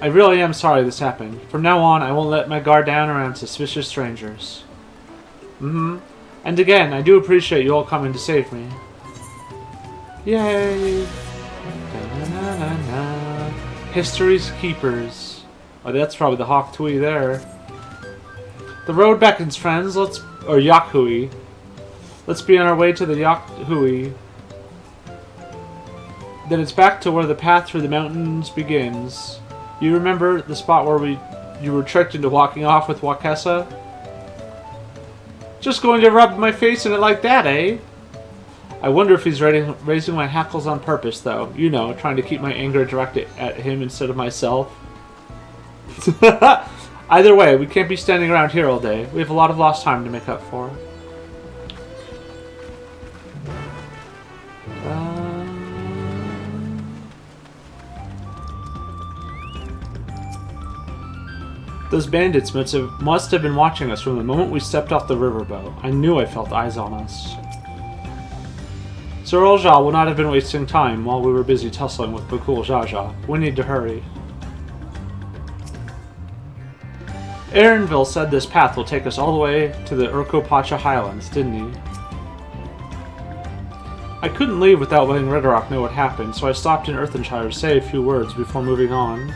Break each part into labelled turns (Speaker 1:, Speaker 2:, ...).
Speaker 1: I really am sorry this happened. From now on, I won't let my guard down around suspicious strangers. And again, I do appreciate you all coming to save me. Yay! Da-na-na-na-na. History's keepers. Oh, that's probably the Hawk Tui there. The road beckons, friends. Or Yakuhi. Let's be on our way to the Yakuhi. Then it's back to where the path through the mountains begins. You remember the spot where you were tricked into walking off with Wakesa? Just going to rub my face in it like that, eh? I wonder if he's raising my hackles on purpose, though. You know, trying to keep my anger directed at him instead of myself. Either way, we can't be standing around here all day. We have a lot of lost time to make up for. Those bandits must have been watching us from the moment we stepped off the riverboat. I knew I felt eyes on us. Sir Olja will not have been wasting time while we were busy tussling with Bakul Jaja. We need to hurry. Aaronville said this path will take us all the way to the Urkopacha Highlands, didn't he? I couldn't leave without letting Red Rock know what happened, so I stopped in Earthenshire to say a few words before moving on.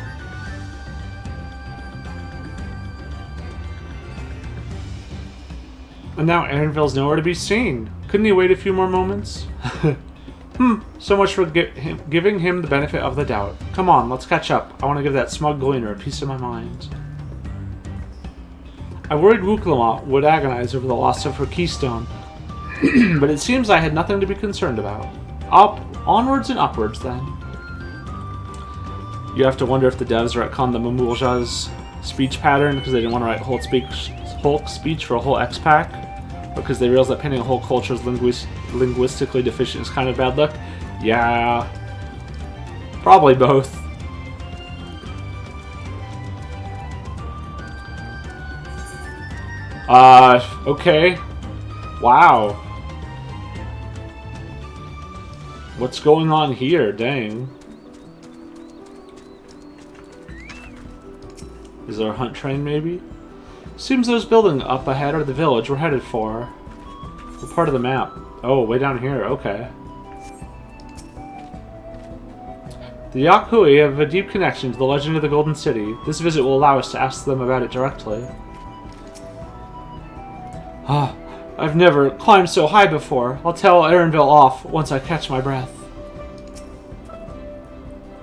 Speaker 1: And now Aaronville's nowhere to be seen. Couldn't he wait a few more moments? So much for giving him the benefit of the doubt. Come on, let's catch up. I want to give that smug gleaner a piece of my mind. I worried Wuklama would agonize over the loss of her keystone, but it seems I had nothing to be concerned about. Onwards and upwards, then. You have to wonder if the devs retconned the Mamulja's speech pattern because they didn't want to write Hulk speech for a whole X-Pack, because they realized that painting a whole culture is linguistically deficient is kind of bad luck. Yeah, probably both. Okay. Wow. What's going on here? Dang. Is there a hunt train, maybe? Seems those buildings up ahead are the village we're headed for. What part of the map? Oh, way down here. Okay. The Yakuhi have a deep connection to the legend of the Golden City. This visit will allow us to ask them about it directly. I've never climbed so high before. I'll tell Aaronville off once I catch my breath.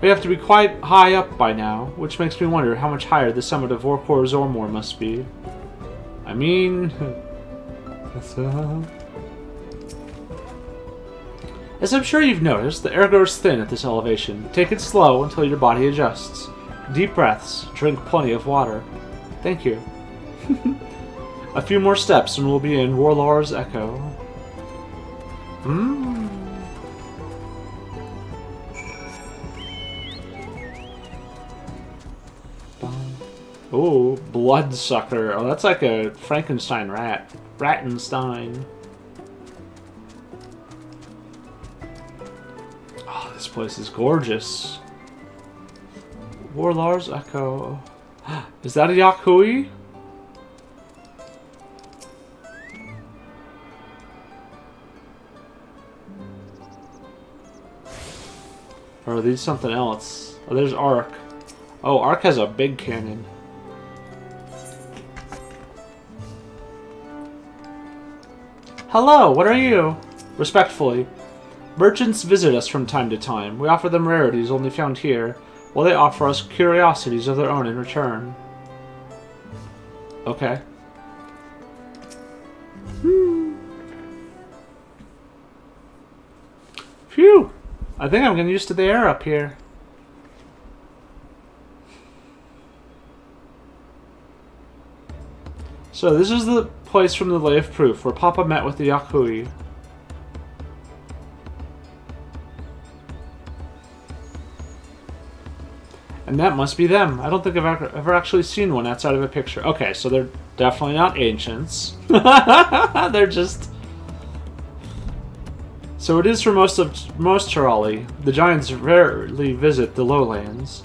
Speaker 1: We have to be quite high up by now, which makes me wonder how much higher the summit of Orkor Zormor must be. I mean... As I'm sure you've noticed, the air goes thin at this elevation. Take it slow until your body adjusts. Deep breaths. Drink plenty of water. Thank you. A few more steps and we'll be in Warlor's Echo. Oh, bloodsucker. Oh, that's like a Frankenstein rat. Rattenstein. Oh, this place is gorgeous. Warlor's Echo. Is that a Yakuhi? Or are these something else? Oh, there's Ark. Oh, Ark has a big cannon. Hello, what are you? Respectfully. Merchants visit us from time to time. We offer them rarities only found here, while they offer us curiosities of their own in return. Okay. Phew! I think I'm getting used to the air up here. So this is the place from the Lay of Proof where Papa met with the Yakuhi. And that must be them. I don't think I've ever actually seen one outside of a picture. Okay, so they're definitely not ancients. They're just... So it is for most Tirali. The giants rarely visit the lowlands.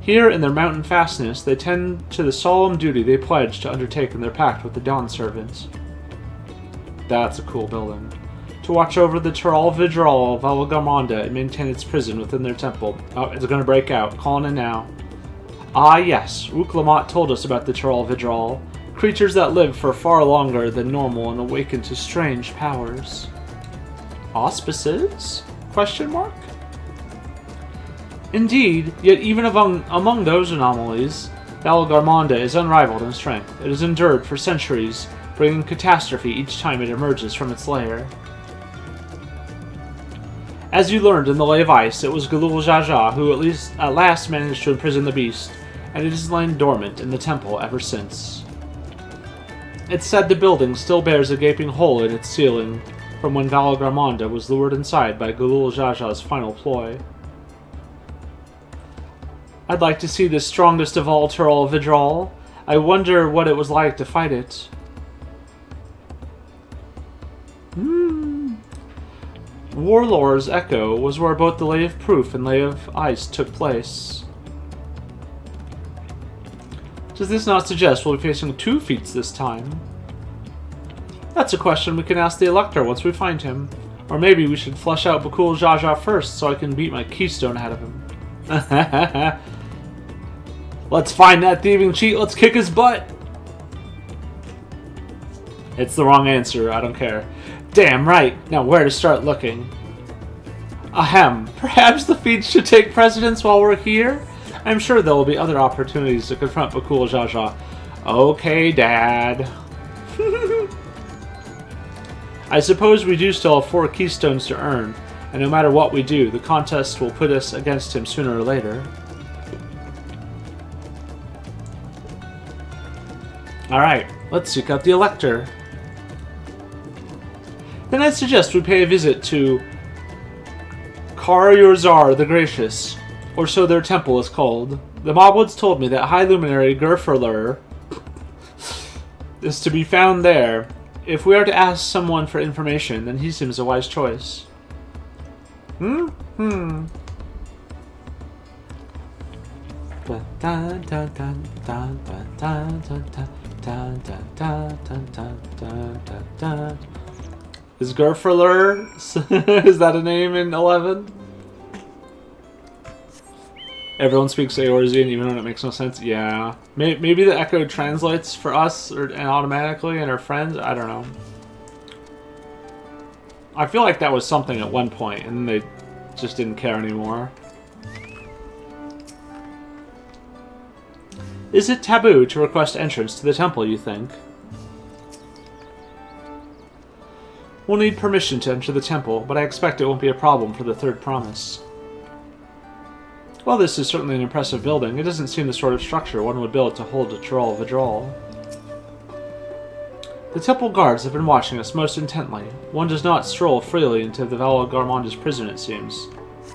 Speaker 1: Here, in their mountain fastness, they tend to the solemn duty they pledged to undertake in their pact with the Dawn Servants. That's a cool building. To watch over the Tural Vidral Valagarmonda and maintain its prison within their temple. Oh, it's gonna break out. Calling in now. Ah, yes. Uklamat told us about the Tural Vidral. Creatures that live for far longer than normal and awaken to strange powers. Auspices? Question mark? Indeed, yet even among those anomalies, Valagarmonda is unrivaled in strength. It has endured for centuries, bringing catastrophe each time it emerges from its lair. As you learned in the Lay of Ice, it was Galul Jaja who at last managed to imprison the beast, and it has lain dormant in the temple ever since. It's said the building still bears a gaping hole in its ceiling from when Valagarmonda was lured inside by Galul Jaja's final ploy. I'd like to see this strongest of all Tural Vidral. I wonder what it was like to fight it. Warlore's Echo was where both the Lay of Proof and Lay of Ice took place. Does this not suggest we'll be facing 2 feats this time? That's a question we can ask the Elector once we find him. Or maybe we should flesh out Bakul Jaja first so I can beat my keystone ahead of him. Let's find that thieving cheat, let's kick his butt! It's the wrong answer, I don't care. Damn right, now where to start looking? Ahem, perhaps the feats should take precedence while we're here? I'm sure there will be other opportunities to confront Bakul Jaja. Okay, Dad. I suppose we do still have 4 keystones to earn, and no matter what we do, the contest will put us against him sooner or later. Alright, let's seek out the Elector. Then I suggest we pay a visit to Kar-Yorzar the Gracious, or so their temple is called. The Mobwoods told me that High Luminary Gerferler is to be found there. If we are to ask someone for information, then he seems a wise choice. Is Gerferler? Is that a name in 11? Everyone speaks Eorzean even when it makes no sense? Yeah. Maybe the Echo translates for us and automatically and our friends? I don't know. I feel like that was something at one point and they just didn't care anymore. Is it taboo to request entrance to the temple, you think? We'll need permission to enter the temple, but I expect it won't be a problem for the third promise. While this is certainly an impressive building, it doesn't seem the sort of structure one would build to hold a Tural Vidral. The temple guards have been watching us most intently. One does not stroll freely into the Valagarmonda's prison, it seems.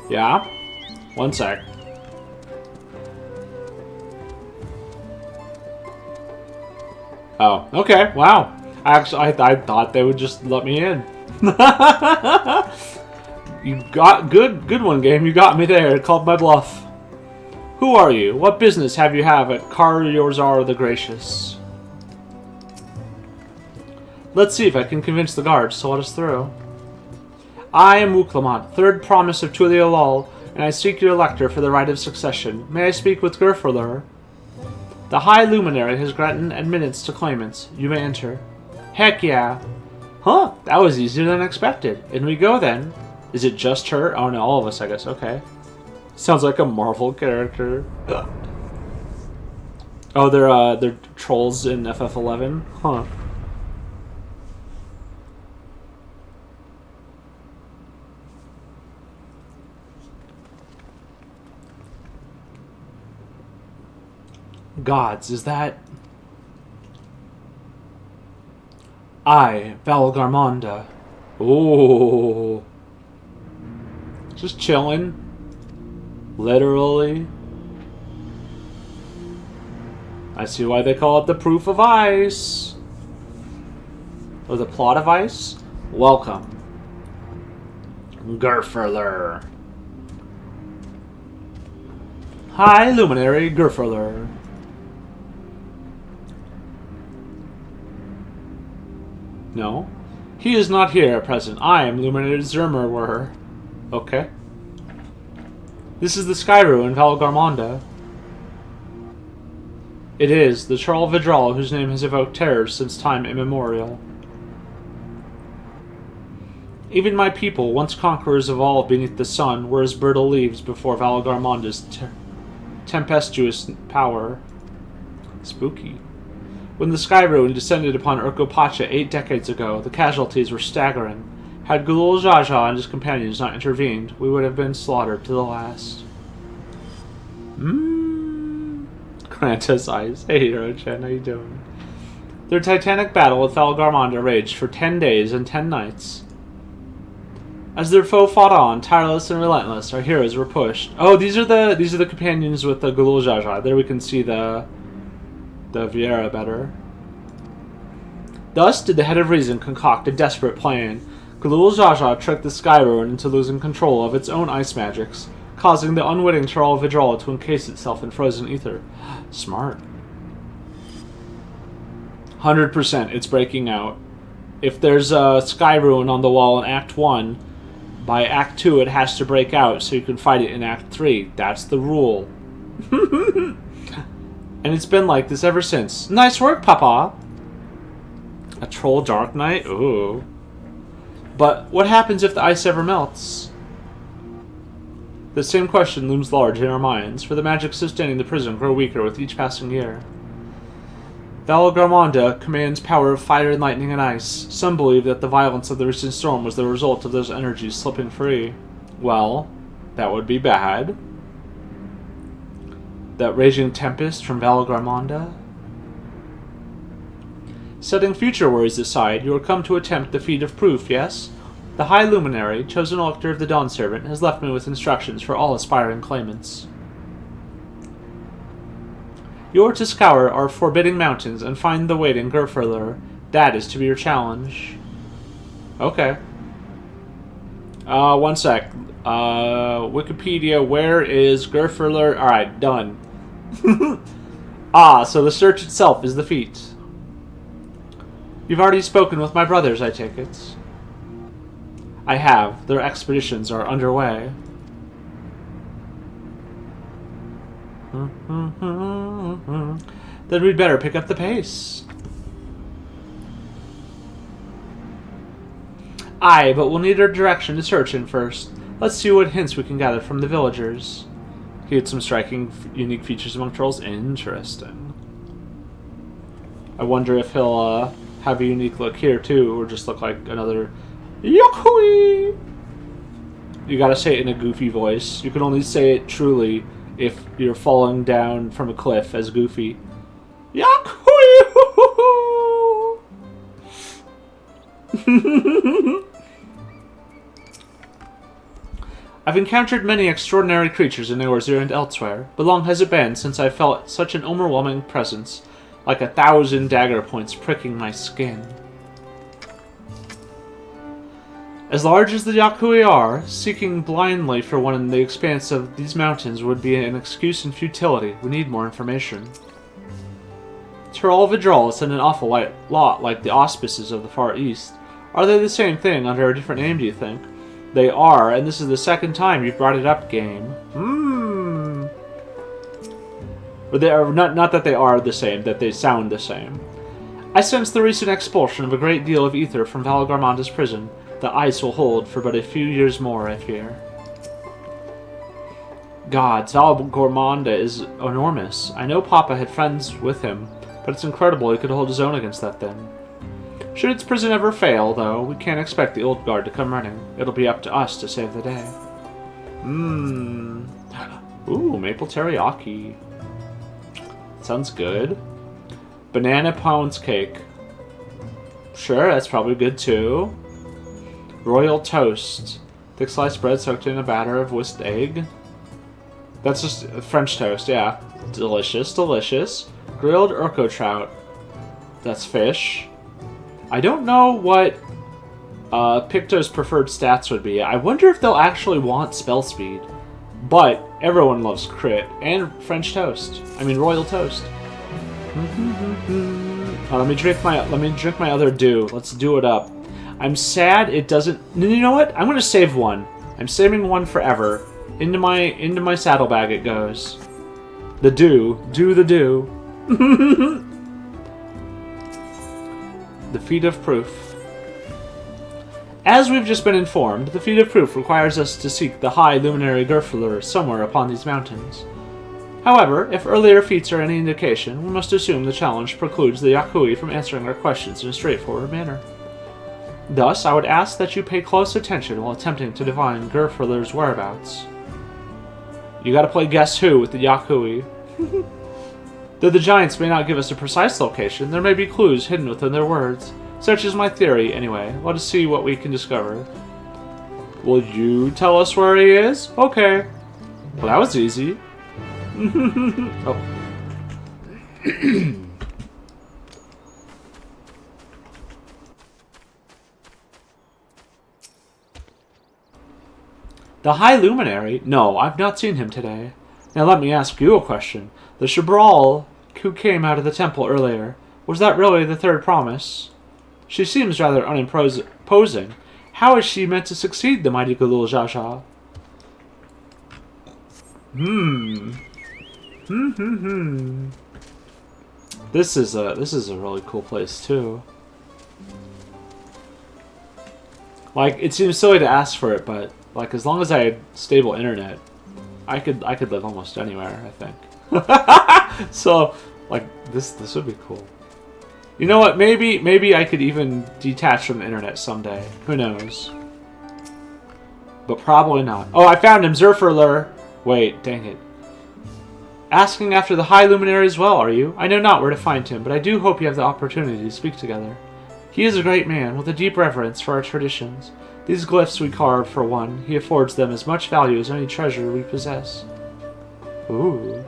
Speaker 1: Yeah? One sec. Oh, okay, wow. Actually, I thought they would just let me in. You got good one, game. You got me there. It called my bluff. Who are you? What business have you at Kar-Yorzar the Gracious? Let's see if I can convince the guards to let us through. I am Uklamat, third promise of Tuliolal, and I seek your Elector for the right of succession. May I speak with Gerferler? The High Luminary has granted admittance to claimants. You may enter. Heck yeah. Huh, that was easier than expected. In we go then. Is it just her? Oh no, all of us, I guess. Okay. Sounds like a Marvel character. Oh, they're trolls in FF11? Huh. Gods, is that... I, Valagarmonda. Ooh. Just chilling. Literally. I see why they call it the proof of ice. Or the plot of ice. Welcome. Gerferler. High Luminary Gerfurler. No. He is not here at present. I am Luminary Zermerwer. Okay. This is the Skyru in Valgarmonda. It is, the Charl Vidral whose name has evoked terror since time immemorial. Even my people, once conquerors of all beneath the sun, were as brittle leaves before Valgarmonda's tempestuous power. Spooky. When the Sky Ruin descended upon Urkopacha 8 decades ago, the casualties were staggering. Had Gulul Jaja and his companions not intervened, we would have been slaughtered to the last. Granta's eyes. Hey, Hiro-chan, how you doing? Their titanic battle with Valgarmonda raged for 10 days and 10 nights. As their foe fought on, tireless and relentless, our heroes were pushed. Oh, these are the companions with the Gulul Jaja. There we can see the Vieira better. Thus did the Head of Reason concoct a desperate plan. Gulul Jaja tricked the Sky Ruin into losing control of its own ice magics, causing the unwitting Charl Vidral to encase itself in frozen ether. Smart. 100% it's breaking out. If there's a Sky Ruin on the wall in Act 1, by Act 2 it has to break out so you can fight it in Act 3. That's the rule. And it's been like this ever since. Nice work, Papa! A Troll Dark Knight? Ooh. But what happens if the ice ever melts? The same question looms large in our minds, for the magic sustaining the prison grow weaker with each passing year. Valgarmonda commands power of fire and lightning and ice. Some believe that the violence of the recent storm was the result of those energies slipping free. Well, that would be bad. That raging tempest from Valgarmonda? Setting future worries aside, you are come to attempt the feat of proof, yes? The High Luminary, chosen elector of the Dawn Servant, has left me with instructions for all aspiring claimants. You are to scour our forbidding mountains and find the waiting Gerfurler. That is to be your challenge. Okay. One sec. Wikipedia, where is Gerfurler? Alright, done. So the search itself is the feat. You've already spoken with my brothers, I take it. I have. Their expeditions are underway. Then we'd better pick up the pace. Aye, but we'll need our direction to search in first. Let's see what hints we can gather from the villagers. He had some striking, unique features among trolls. Interesting. I wonder if he'll have a unique look here too, or just look like another Yokui! You gotta say it in a goofy voice. You can only say it truly if you're falling down from a cliff as Goofy. Yokui! I've encountered many extraordinary creatures in Eorzea and elsewhere, but long has it been since I felt such an overwhelming presence, like 1,000 dagger points pricking my skin. As large as the Yakui are, seeking blindly for one in the expanse of these mountains would be an excuse in futility. We need more information. Charl Vidral is in an awful lot like the auspices of the Far East. Are they the same thing under a different name, do you think? They are, and this is the second time you've brought it up, game. But they are not that they are the same, that they sound the same. I sense the recent expulsion of a great deal of ether from Valgarmonda's prison. The ice will hold for but a few years more, I fear. Gods, Valgarmonda is enormous. I know Papa had friends with him, but it's incredible he could hold his own against that thing. Should its prison ever fail, though, we can't expect the old guard to come running. It'll be up to us to save the day. Ooh, maple teriyaki. Sounds good. Banana pounds cake. Sure, that's probably good too. Royal toast. Thick sliced bread soaked in a batter of whisked egg. That's just French toast, yeah. Delicious, delicious. Grilled urko trout. That's fish. I don't know what Picto's preferred stats would be. I wonder if they'll actually want spell speed. But everyone loves crit and French toast. I mean royal toast. Oh, let me drink my other dew. Let's do it up. I'm sad it doesn't. You know what? I'm gonna save one. I'm saving one forever. Into my saddlebag it goes. The dew, the dew. The feat of proof. As we've just been informed, the feat of proof requires us to seek the high luminary Gerfler somewhere upon these mountains. However, if earlier feats are any indication, we must assume the challenge precludes the Yakui from answering our questions in a straightforward manner. Thus, I would ask that you pay close attention while attempting to divine Gerfler's whereabouts. You gotta play Guess Who with the Yakui. Though the giants may not give us a precise location, there may be clues hidden within their words. Such is my theory, anyway. Let us see what we can discover. Will you tell us where he is? Okay. Well, that was easy. Oh. The High Luminary? No, I've not seen him today. Now let me ask you a question. The Shabral who came out of the temple earlier, was that really the third promise? She seems rather unimposing. How is she meant to succeed the mighty Galul Jaja? This is a really cool place too. Like, it seems silly to ask for it, but like as long as I had stable internet, I could live almost anywhere, I think. So, like this would be cool. You know what? Maybe I could even detach from the internet someday. Who knows? But probably not. Oh, I found him, Zerferler. Wait, dang it. Asking after the High Luminary as well, are you? I know not where to find him, but I do hope you have the opportunity to speak together. He is a great man, with a deep reverence for our traditions. These glyphs we carve, for one, he affords them as much value as any treasure we possess. Ooh.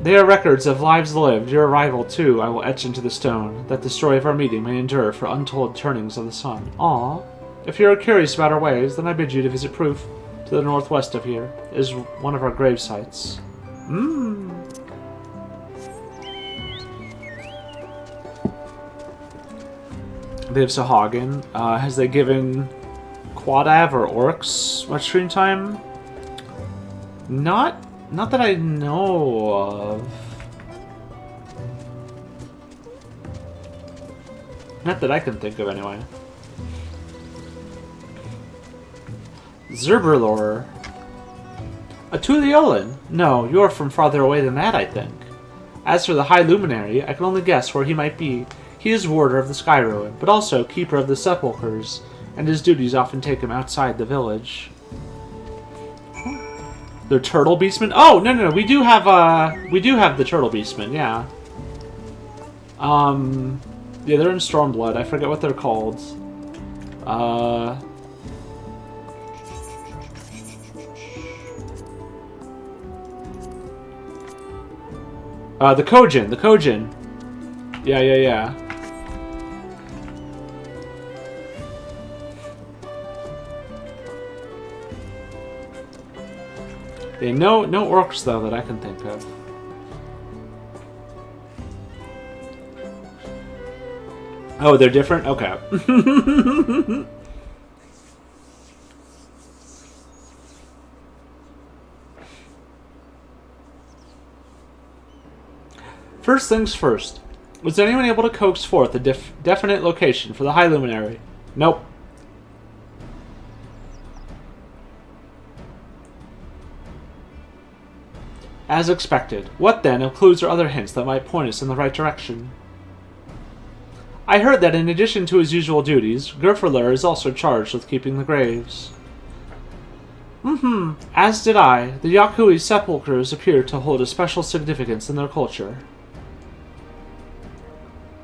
Speaker 1: They are records of lives lived. Your arrival, too, I will etch into the stone, that the story of our meeting may endure for untold turnings of the sun. Aw. If you are curious about our ways, then I bid you to visit Proof, to the northwest of here. It is one of our grave sites. They have Sahagin. Has they given Quadav or Orcs much screen time? Not that I know of. Not that I can think of, anyway. Zerberlor. A Tuliolan? No, you're from farther away than that, I think. As for the High Luminary, I can only guess where he might be. He is warder of the Sky Ruin, but also keeper of the sepulchres, and his duties often take him outside the village. The Turtle Beastmen? Oh, no, we do have the Turtle Beastmen, yeah. Yeah, they're in Stormblood. I forget what they're called. The Kojin. Yeah. Yeah, no orcs, though, that I can think of. Oh, they're different? Okay. First things first. Was anyone able to coax forth a definite location for the High Luminary? Nope. As expected. What then of clues or other hints that might point us in the right direction? I heard that in addition to his usual duties, Gerferler is also charged with keeping the graves. As did I. The Yakui sepulchres appear to hold a special significance in their culture.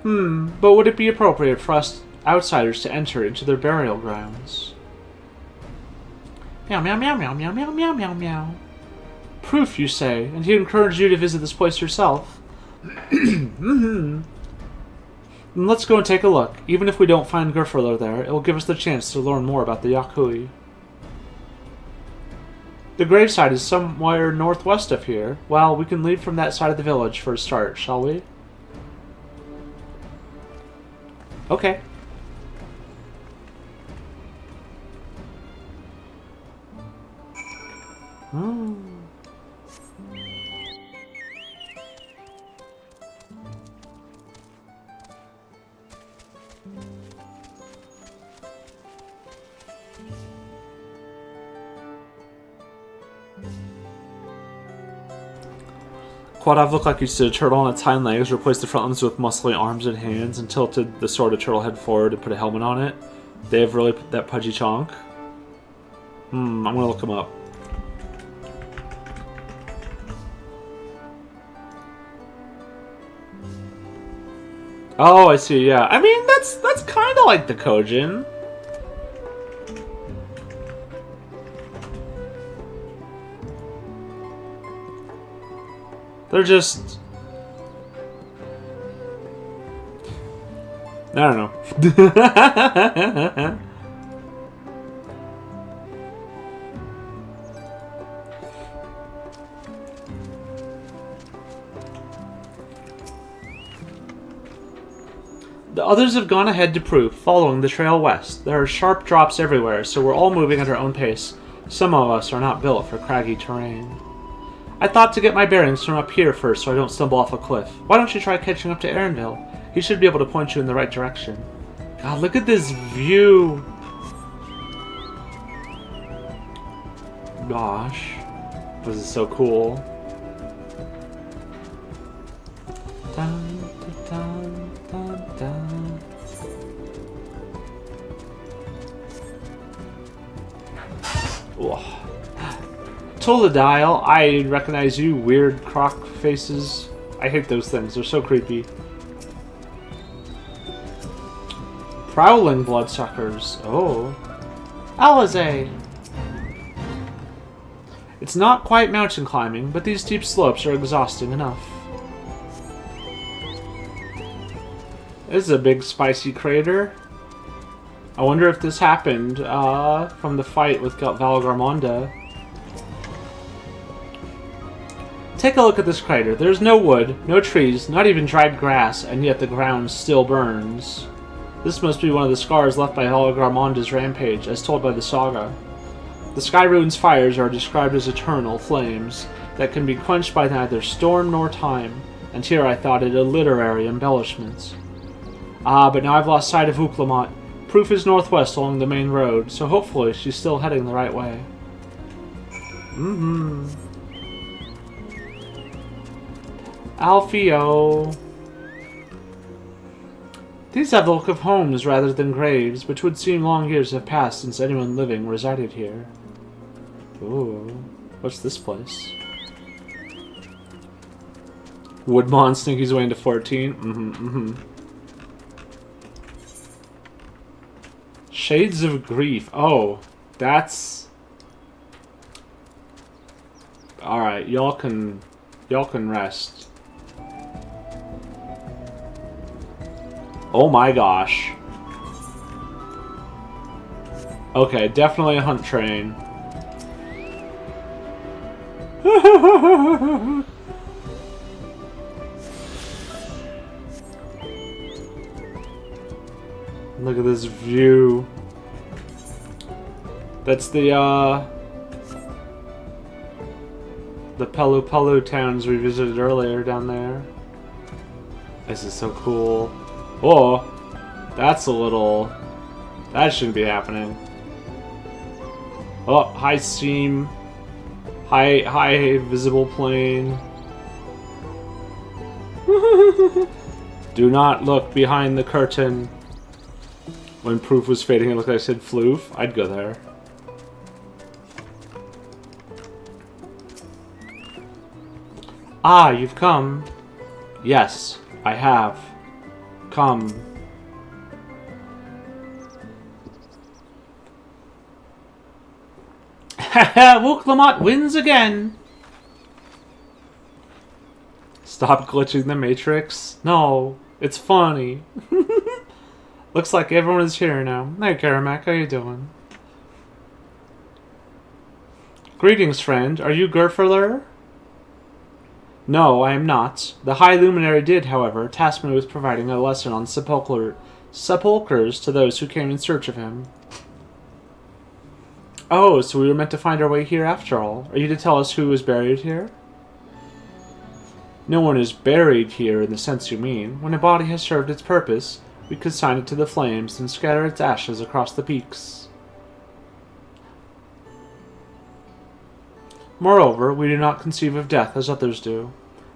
Speaker 1: But would it be appropriate for us outsiders to enter into their burial grounds? Meow, meow, meow, meow, meow, meow, meow, meow, meow. Proof, you say, and he encouraged you to visit this place yourself. Then let's go and take a look. Even if we don't find Gerferler there, it will give us the chance to learn more about the Yakui. The gravesite is somewhere northwest of here. Well, we can leave from that side of the village for a start, shall we? Okay. Hmm. Quadav looked like you stood a turtle on its hind legs, replaced the front limbs with muscly arms and hands, and tilted the sword of turtle head forward and put a helmet on it. They have really put that pudgy chonk. I'm gonna look him up. Oh, I see, yeah. I mean, that's kind of like the Kojin. They're just... I don't know. The others have gone ahead to proof, following the trail west. There are sharp drops everywhere, so we're all moving at our own pace. Some of us are not built for craggy terrain. I thought to get my bearings from up here first so I don't stumble off a cliff. Why don't you try catching up to Aaronville? He should be able to point you in the right direction. God, look at this view! Gosh. This is so cool. Dun, dun, dun, dun. Whoa. Toledial, I recognize you, weird croc faces. I hate those things, they're so creepy. Prowling bloodsuckers. Oh. Alizé! It's not quite mountain climbing, but these steep slopes are exhausting enough. This is a big spicy crater. I wonder if this happened from the fight with Valgarmonda. Take a look at this crater. There's no wood, no trees, not even dried grass, and yet the ground still burns. This must be one of the scars left by Valgarmonda's rampage, as told by the saga. The Sky Rune's fires are described as eternal flames that can be quenched by neither storm nor time, and here I thought it a literary embellishment. Ah, but now I've lost sight of Uclamont. Proof is northwest along the main road, so hopefully she's still heading the right way. Alfio. These have the look of homes rather than graves, which would seem long years have passed since anyone living resided here. Ooh, what's this place? Woodmon Stinky's way into 14. Shades of Grief. Oh, that's... Alright, y'all can rest. Oh my gosh. Okay, definitely a hunt train. Look at this view. That's the Pelu Pelu towns we visited earlier down there. This is so cool. Oh, that's a little... That shouldn't be happening. Oh, high seam. High visible plane. Do not look behind the curtain. When proof was fading, it looked like I said floof. I'd go there. Ah, you've come. Yes, I have. Come. Haha, Wuklamot wins again! Stop glitching the Matrix. No, it's funny. Looks like everyone is here now. Hey, Karamak, how you doing? Greetings, friend. Are you Gerferler? No, I am not. The High Luminary did, however, task me with providing a lesson on sepulchres to those who came in search of him. Oh, so we were meant to find our way here after all. Are you to tell us who was buried here? No one is buried here in the sense you mean. When a body has served its purpose, we consign it to the flames and scatter its ashes across the peaks. Moreover, we do not conceive of death as others do.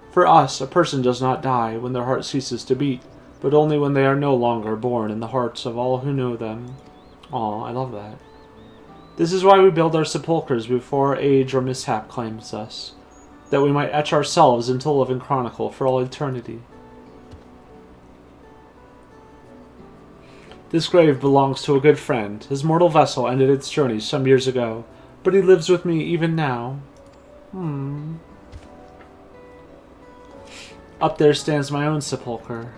Speaker 1: For us, a person does not die when their heart ceases to beat, but only when they are no longer born in the hearts of all who know them. Aw, I love that. This is why we build our sepulchres before age or mishap claims us, that we might etch ourselves into the living chronicle for all eternity. This grave belongs to a good friend. His mortal vessel ended its journey some years ago, but he lives with me even now. Up there stands my own sepulchre.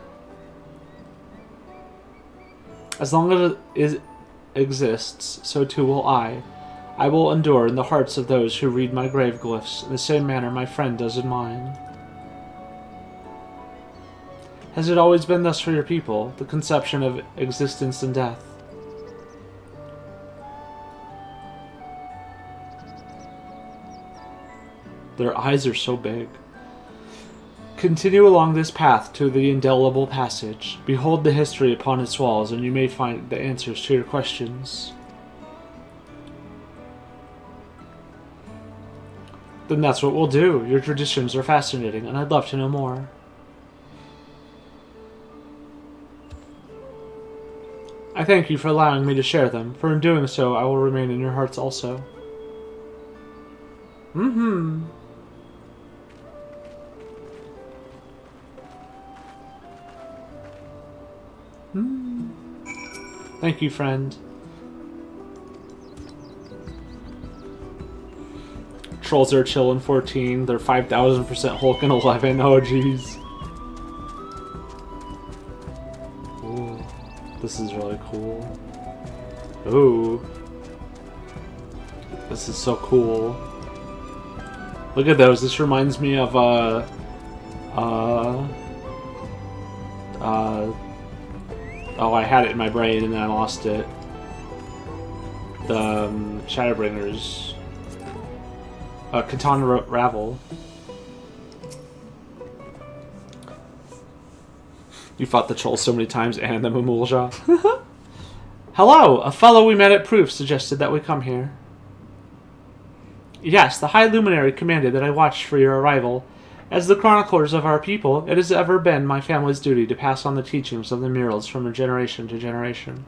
Speaker 1: As long as it exists, so too will I. I will endure in the hearts of those who read my grave glyphs in the same manner my friend does in mine. Has it always been thus for your people, the conception of existence and death? Their eyes are so big. Continue along this path to the indelible passage. Behold the history upon its walls, and you may find the answers to your questions. Then that's what we'll do. Your traditions are fascinating, and I'd love to know more. I thank you for allowing me to share them, for in doing so I will remain in your hearts also. Thank you, friend. Trolls are chill in 14. They're 5,000% Hulk in 11. Oh, jeez. Ooh, this is really cool. Ooh. This is so cool. Look at those. This reminds me of, oh, I had it in my brain and then I lost it. The Shadowbringers. Katana Ravel. You fought the troll so many times and the Mamulja. Hello! A fellow we met at Proof suggested that we come here. Yes, the High Luminary commanded that I watch for your arrival. As the chroniclers of our people, it has ever been my family's duty to pass on the teachings of the murals from generation to generation.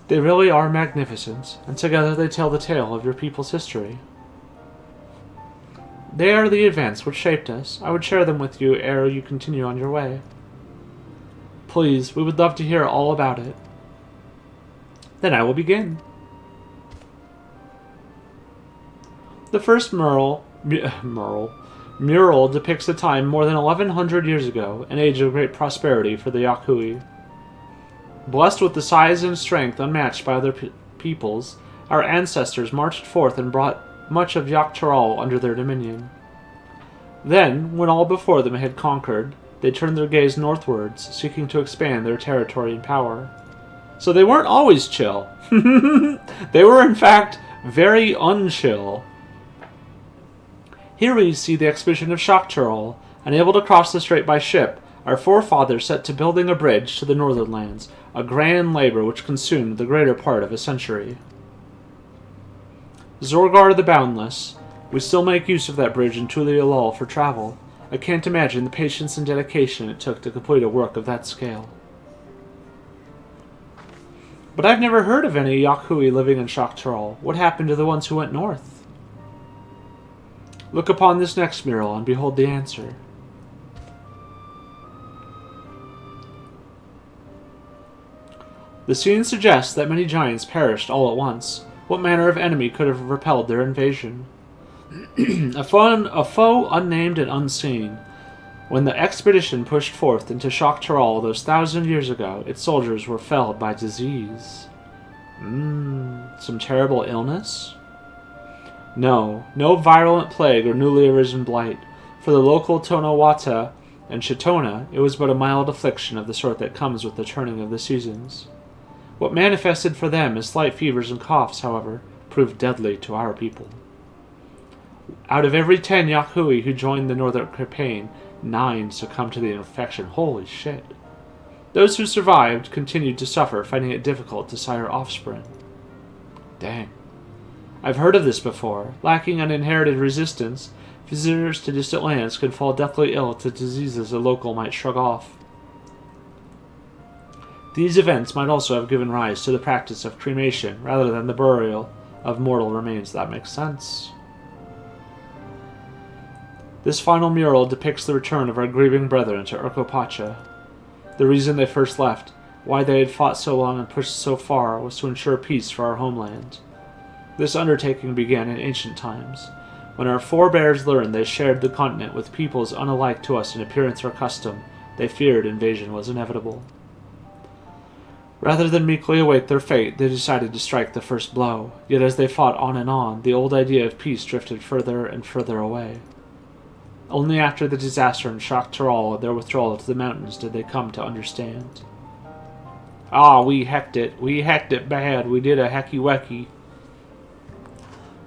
Speaker 1: They really are magnificent, and together they tell the tale of your people's history. They are the events which shaped us. I would share them with you ere you continue on your way. Please, we would love to hear all about it. Then I will begin. The first mural depicts a time more than 1,100 years ago, an age of great prosperity for the Yakui. Blessed with the size and strength unmatched by other peoples, our ancestors marched forth and brought much of Dawntrail under their dominion. Then, when all before them had conquered, they turned their gaze northwards, seeking to expand their territory and power. So they weren't always chill. They were, in fact, very unchill. Here we see the expedition of Dawntrail. Unable to cross the strait by ship, our forefathers set to building a bridge to the northern lands, a grand labor which consumed the greater part of a century. Zorgar the Boundless. We still make use of that bridge in Tulialal for travel. I can't imagine the patience and dedication it took to complete a work of that scale. But I've never heard of any Yakui living in Dawntrail. What happened to the ones who went north? Look upon this next mural and behold the answer. The scene suggests that many giants perished all at once. What manner of enemy could have repelled their invasion? A foe unnamed and unseen. When the expedition pushed forth into Shoktaral those 1,000 years ago, its soldiers were felled by disease. Some terrible illness? No virulent plague or newly arisen blight. For the local Tonawata and Chitona, it was but a mild affliction of the sort that comes with the turning of the seasons. What manifested for them as slight fevers and coughs, however, proved deadly to our people. Out of every 10 Yahui who joined the Northern Campaign, 9 succumbed to the infection. Holy shit. Those who survived continued to suffer, finding it difficult to sire offspring. Dang. I've heard of this before. Lacking an inherited resistance, visitors to distant lands can fall deathly ill to diseases a local might shrug off. These events might also have given rise to the practice of cremation rather than the burial of mortal remains. That makes sense. This final mural depicts the return of our grieving brethren to Urkopacha. The reason they first left, why they had fought so long and pushed so far, was to ensure peace for our homeland. This undertaking began in ancient times, when our forebears learned they shared the continent with peoples unalike to us in appearance or custom. They feared invasion was inevitable. Rather than meekly await their fate, they decided to strike the first blow. Yet as they fought on and on, the old idea of peace drifted further and further away. Only after the disaster in Shoktaral and their withdrawal to the mountains did they come to understand. We hecked it. We hecked it bad. We did a hecky-wecky.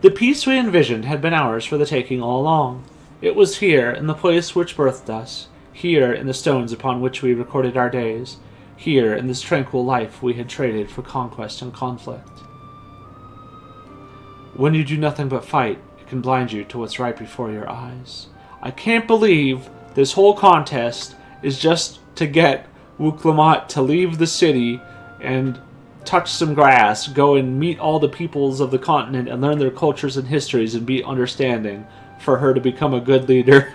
Speaker 1: The peace we envisioned had been ours for the taking all along. It was here, in the place which birthed us, here in the stones upon which we recorded our days, here in this tranquil life we had traded for conquest and conflict. When you do nothing but fight, it can blind you to what's right before your eyes. I can't believe this whole contest is just to get Wuklamat to leave the city and touch some grass, go and meet all the peoples of the continent and learn their cultures and histories and be understanding for her to become a good leader.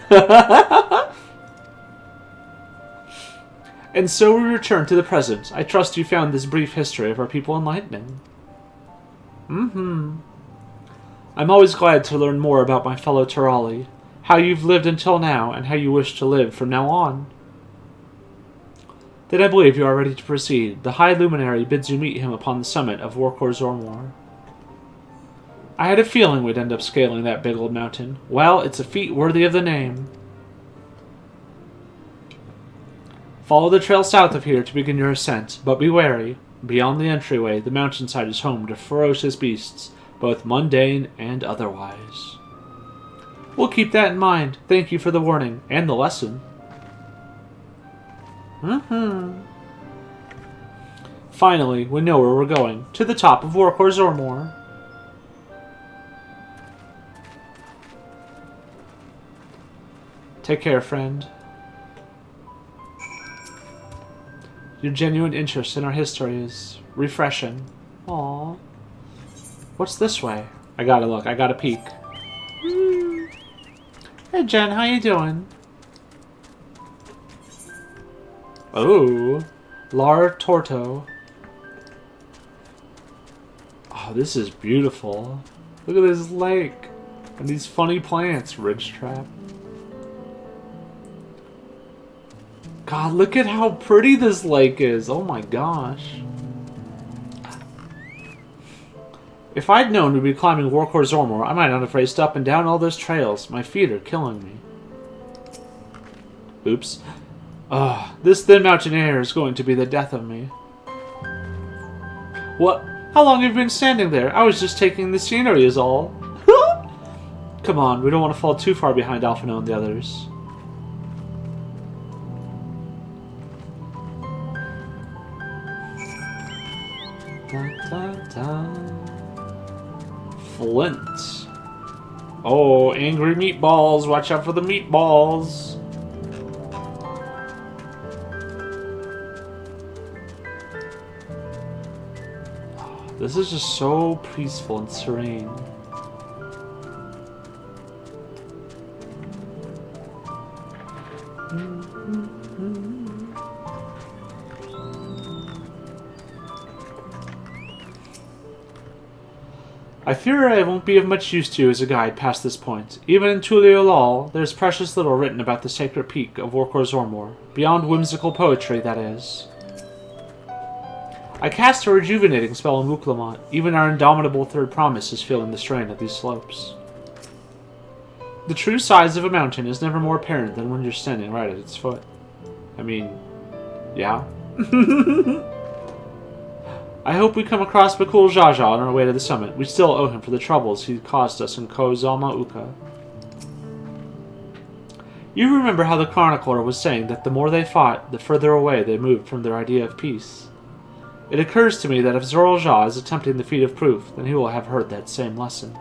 Speaker 1: And so we return to the present. I trust you found this brief history of our people enlightening. I'm always glad to learn more about my fellow Terali, how you've lived until now, and how you wish to live from now on. Then I believe you are ready to proceed. The High Luminary bids you meet him upon the summit of Workor Zormor. I had a feeling we'd end up scaling that big old mountain. Well, it's a feat worthy of the name. Follow the trail south of here to begin your ascent, but be wary. Beyond the entryway, the mountainside is home to ferocious beasts, both mundane and otherwise. We'll keep that in mind. Thank you for the warning and the lesson. Finally, we know where we're going. To the top of Workor Zormor. Take care, friend. Your genuine interest in our history is refreshing. Aww. What's this way? I gotta look. I gotta peek. Hey, Jen. How you doing? Oh. Lar Torto. Oh, this is beautiful. Look at this lake. And these funny plants. Ridge trap. God, look at how pretty this lake is. Oh my gosh. If I'd known we'd be climbing Workor Zormor, I might not have raced up and down all those trails. My feet are killing me. Oops. This thin mountain air is going to be the death of me. What? How long have you been standing there? I was just taking the scenery is all. Come on, we don't want to fall too far behind Alphino and the others. Flint. Oh, angry meatballs. Watch out for the meatballs. This is just so peaceful and serene. I fear I won't be of much use to you as a guide past this point. Even in Tuliolal, there's precious little written about the sacred peak of Orkor Zormor. Beyond whimsical poetry, that is. I cast a rejuvenating spell on Wuklamont. Even our indomitable third promise is feeling the strain of these slopes. The true size of a mountain is never more apparent than when you're standing right at its foot. I mean, yeah. I hope we come across Bakul Jaja on our way to the summit. We still owe him for the troubles he caused us in Kozama Uka. You remember how the chronicler was saying that the more they fought, the further away they moved from their idea of peace. It occurs to me that if Zoral Ja is attempting the feat of proof, then he will have heard that same lesson.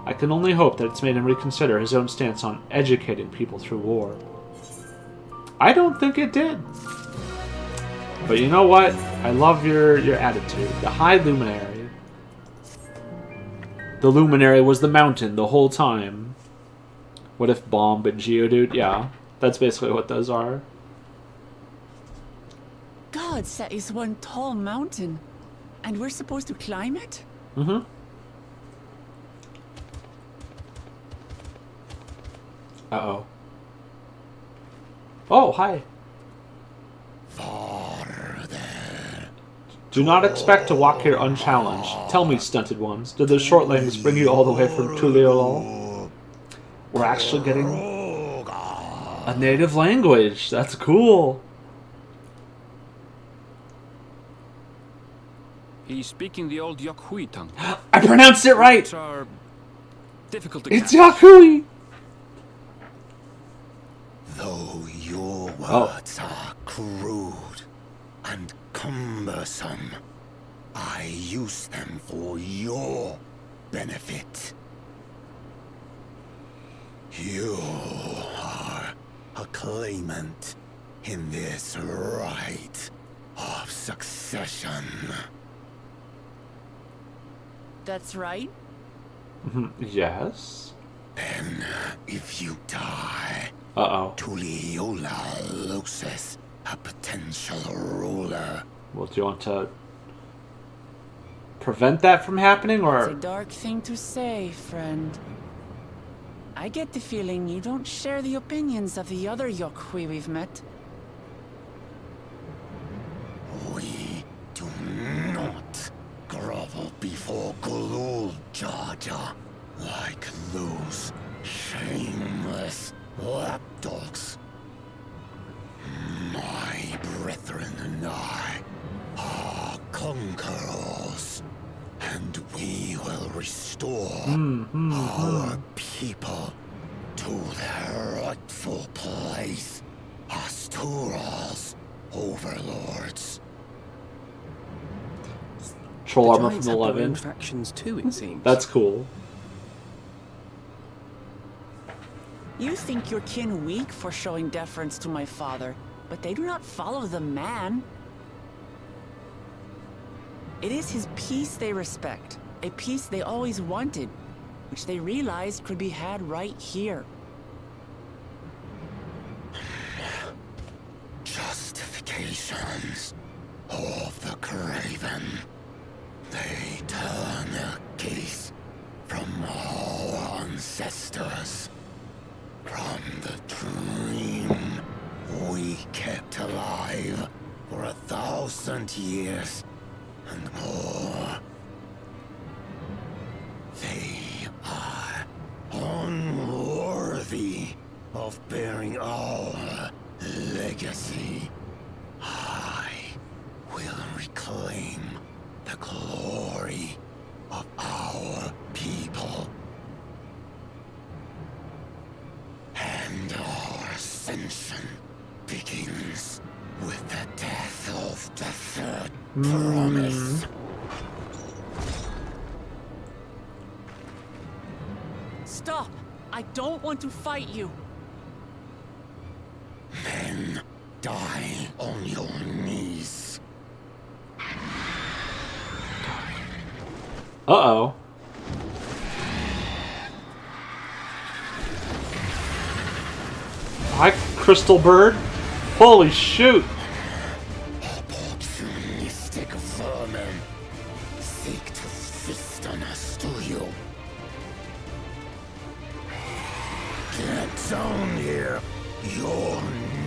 Speaker 1: I can only hope that it's made him reconsider his own stance on educating people through war. I don't think it did. But you know what? I love your attitude. The High Luminary. The Luminary was the mountain the whole time. What if Bomb and Geodude? Yeah, that's basically what those are.
Speaker 2: God, that is one tall mountain. And we're supposed to climb it?
Speaker 1: Mm-hmm. Uh-oh. Oh, hi. Do not expect to walk here unchallenged. Tell me, stunted ones, did those short legs bring you all the way from Tuliolal? We're actually getting a native language. That's cool.
Speaker 3: He's speaking the old Yokhui tongue.
Speaker 1: I pronounced it right!
Speaker 3: Are difficult to
Speaker 1: It's
Speaker 3: catch.
Speaker 1: Yakui!
Speaker 4: Though your words are crude and cumbersome, I use them for your benefit. You are a claimant in this right of succession.
Speaker 2: That's right.
Speaker 1: Yes?
Speaker 4: Then, if you die,
Speaker 1: Uh-oh.
Speaker 4: Tuliolal loses a potential ruler.
Speaker 1: Well, do you want to prevent that from happening,
Speaker 2: It's
Speaker 1: or...
Speaker 2: a dark thing to say, friend. I get the feeling you don't share the opinions of the other Yokhui we've met.
Speaker 4: We do not grovel before Gulul Jaja like those shameless lapdogs. My brethren and I are conquerors, and we will restore our people to their rightful place as Tural's overlords.
Speaker 1: Troll armor from
Speaker 5: Giants have their own
Speaker 1: 11.
Speaker 5: factions too, it seems.
Speaker 1: That's cool.
Speaker 2: You think your kin weak for showing deference to my father, but they do not follow the man. It is his peace they respect, a peace they always wanted, which they realized could be had right here.
Speaker 4: Justifications of the craven. They turn their gaze from our ancestors, from the dream we kept alive for 1,000 years and more. They are unworthy of bearing our legacy. I will reclaim the glory of our people. And our ascension begins with the death of the third promise.
Speaker 2: Stop! I don't want to fight you!
Speaker 4: Then die on your knees.
Speaker 1: Uh-oh. Hi, Crystal Bird. Holy shoot.
Speaker 4: Opportunistic vermin seek to feast on us, do you? Get down here. Your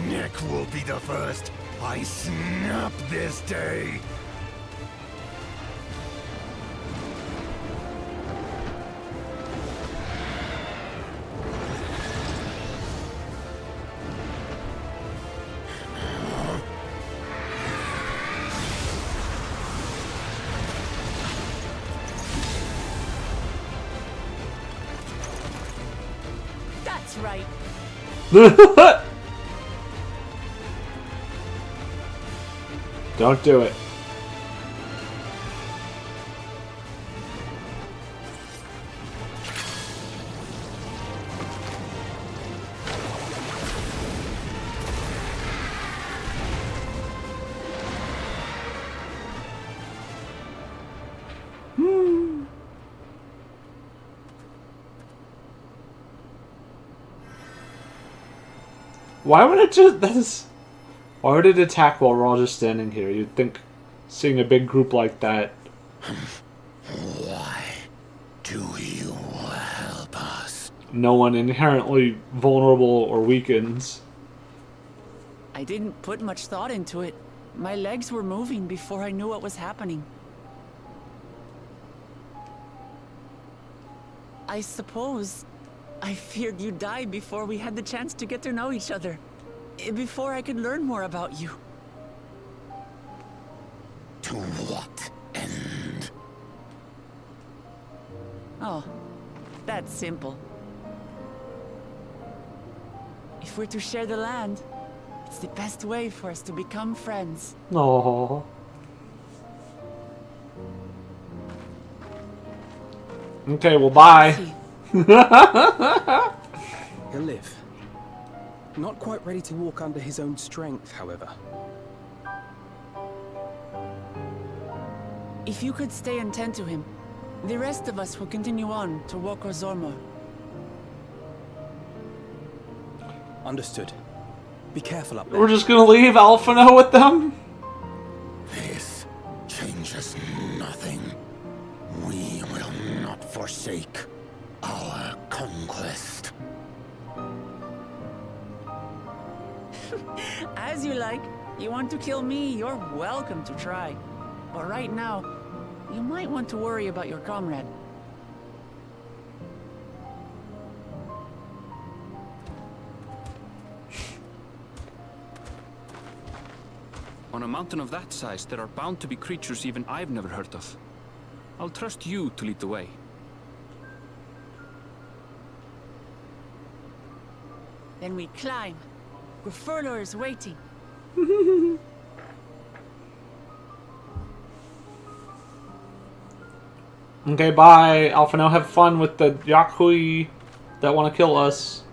Speaker 4: neck will be the first I snap this day.
Speaker 2: That's right.
Speaker 1: Don't do it. Why would it just... Why would it attack while we're all just standing here? You'd think seeing a big group like that...
Speaker 4: Why do you help us?
Speaker 1: No one inherently vulnerable or weakens.
Speaker 2: I didn't put much thought into it. My legs were moving before I knew what was happening. I suppose I feared you'd die before we had the chance to get to know each other. Before I could learn more about you.
Speaker 4: To what end?
Speaker 2: Oh, that's simple. If we're to share the land, it's the best way for us to become friends.
Speaker 1: Aww. Okay, well, bye.
Speaker 5: He'll live. Not quite ready to walk under his own strength, however.
Speaker 2: If you could stay and tend to him, the rest of us will continue on to Woko Zormo.
Speaker 5: Understood. Be careful up there.
Speaker 1: We're just gonna leave Alphino with them?
Speaker 4: This changes nothing. We will not forsake our conquest.
Speaker 2: As you like. You want to kill me, you're welcome to try. But right now, you might want to worry about your comrade.
Speaker 3: On a mountain of that size, there are bound to be creatures even I've never heard of. I'll trust you to lead the way.
Speaker 2: Then we climb. Grufurlo is waiting.
Speaker 1: Okay, bye. Alphino, have fun with the Yakui that want to kill us.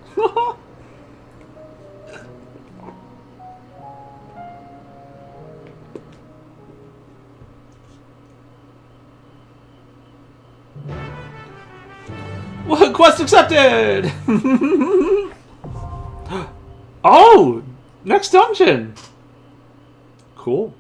Speaker 1: Quest accepted! Oh! Next dungeon! Cool.